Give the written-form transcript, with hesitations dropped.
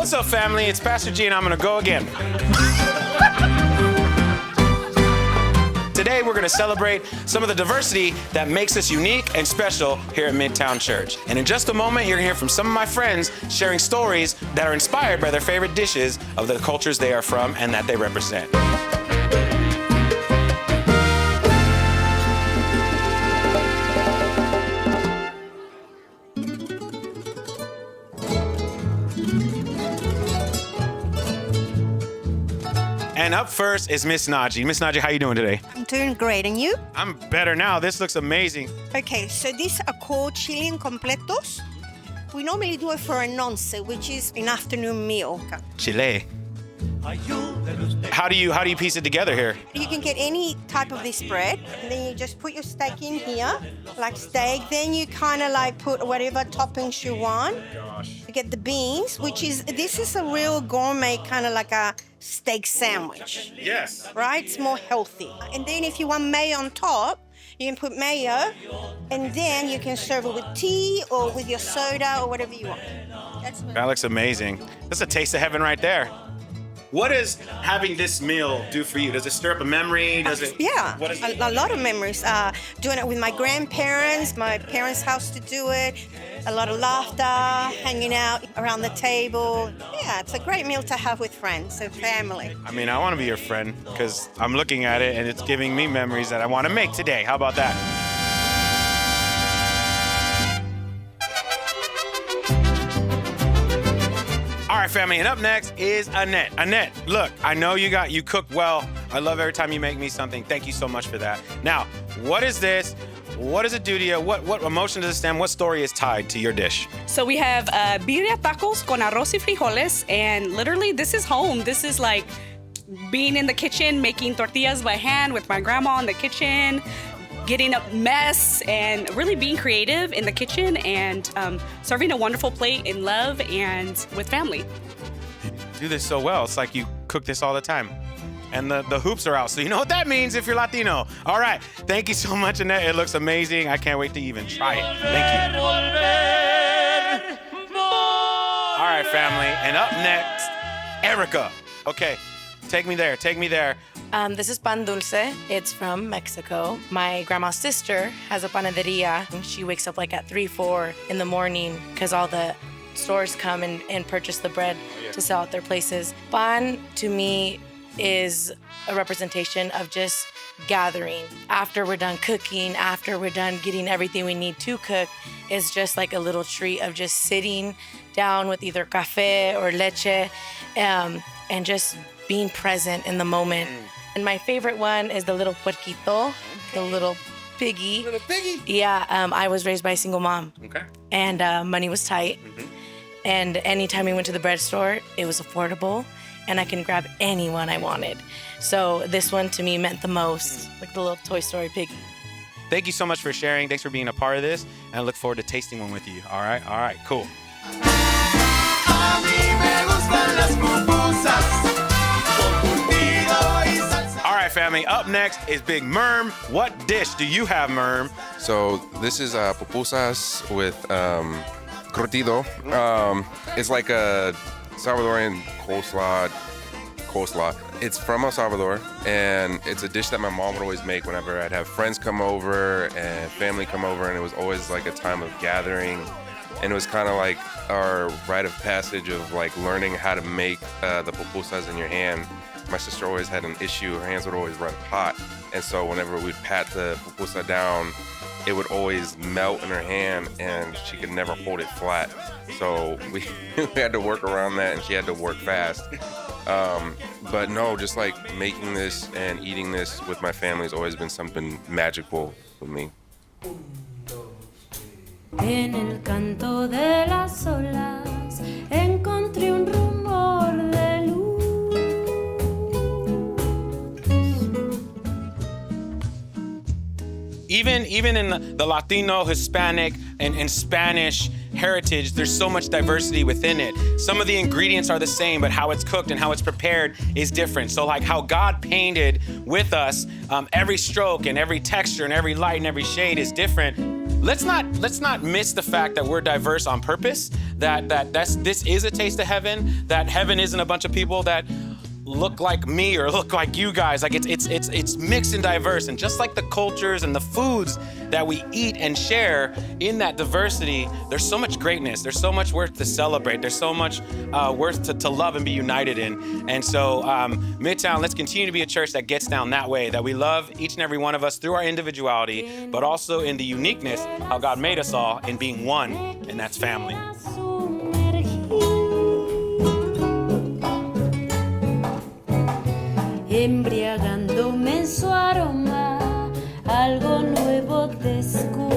What's up, family? It's Pastor G, and I'm gonna go again. Today, we're gonna celebrate some of the diversity that makes us unique and special here at Midtown Church. And in just a moment, you're gonna hear from some of my friends sharing stories that are inspired by their favorite dishes of the cultures they are from and that they represent. And up first is Miss Naji. Miss Naji, how you doing today? I'm doing great, and you? I'm better now. This looks amazing. Okay, so these are called Chilean completos. We normally do it for an once, which is an afternoon meal. Chile. How do you piece it together here? You can get any type of this bread, and then you just put your steak in here, like steak. Then you kind of like put whatever toppings you want. You get the beans, this is a real gourmet kind of like a steak sandwich. Yes. Right? It's more healthy. And then if you want mayo on top, you can put mayo, and then you can serve it with tea or with your soda or whatever you want. That looks amazing. That's a taste of heaven right there. What does having this meal do for you? Does it stir up a memory? Yeah, a lot of memories. Doing it with my grandparents, my parents' house to do it. A lot of laughter, hanging out around the table. Yeah, it's a great meal to have with friends and family. I mean, I want to be your friend because I'm looking at it and it's giving me memories that I want to make today. How about that? All right, family, and up next is Annette. Annette, look, I know you cook well. I love every time you make me something. Thank you so much for that. Now, what is this? What does it do to you? What emotion does it stem? What story is tied to your dish? So we have birria tacos con arroz y frijoles, and literally this is home. This is like being in the kitchen, making tortillas by hand with my grandma in the kitchen, getting a mess and really being creative in the kitchen and serving a wonderful plate in love and with family. You do this so well. It's like you cook this all the time. And the hoops are out, so you know what that means if you're Latino. All right, thank you so much, Annette. It looks amazing. I can't wait to even try it. Thank you. All right, family, and up next, Erika. Okay, take me there. This is pan dulce. It's from Mexico. My grandma's sister has a panaderia. She wakes up like at 3, 4 in the morning because all the stores come and purchase the bread to sell at their places. Pan, to me, is a representation of just gathering. After we're done cooking, after we're done getting everything we need to cook, it's just like a little treat of just sitting down with either cafe or leche and just being present in the moment. And my favorite one is the little puerquito, the little piggy. Little piggy? Yeah, I was raised by a single mom. Okay. And money was tight. Mm-hmm. And anytime we went to the bread store, it was affordable and I can grab any one I wanted. So this one to me meant the most, like the little Toy Story piggy. Thank you so much for sharing. Thanks for being a part of this. And I look forward to tasting one with you. All right, cool. A mí me gustan las pupusas. All right, family, up next is Big Merm. What dish do you have, Merm? So this is pupusas with curtido. It's like a Salvadorian coleslaw. It's from El Salvador, and it's a dish that my mom would always make whenever I'd have friends come over and family come over, and it was always like a time of gathering. And it was kind of like our rite of passage of like learning how to make the pupusas in your hand. My sister always had an issue. Her hands would always run hot. And so whenever we'd pat the pupusa down, it would always melt in her hand and she could never hold it flat. So we had to work around that and she had to work fast. But no, just like making this and eating this with my family has always been something magical for me. En el canto de las olas encontré un rumor de luz. Even in the Latino, Hispanic, and Spanish heritage, there's so much diversity within it. Some of the ingredients are the same, but how it's cooked and how it's prepared is different. So like how God painted with us, every stroke and every texture and every light and every shade is different. let's not miss the fact that we're diverse on purpose. This is a taste of heaven. That heaven isn't a bunch of people that look like me or look like you guys. Like it's mixed and diverse, and just like the cultures and the foods that we eat and share in that diversity, there's so much greatness. There's so much worth to celebrate. There's so much worth to love and be united in. And so Midtown, let's continue to be a church that gets down that way, that we love each and every one of us through our individuality, but also in the uniqueness, how God made us all in being one, and that's family. Embriagándome en su aroma, algo nuevo descubrí.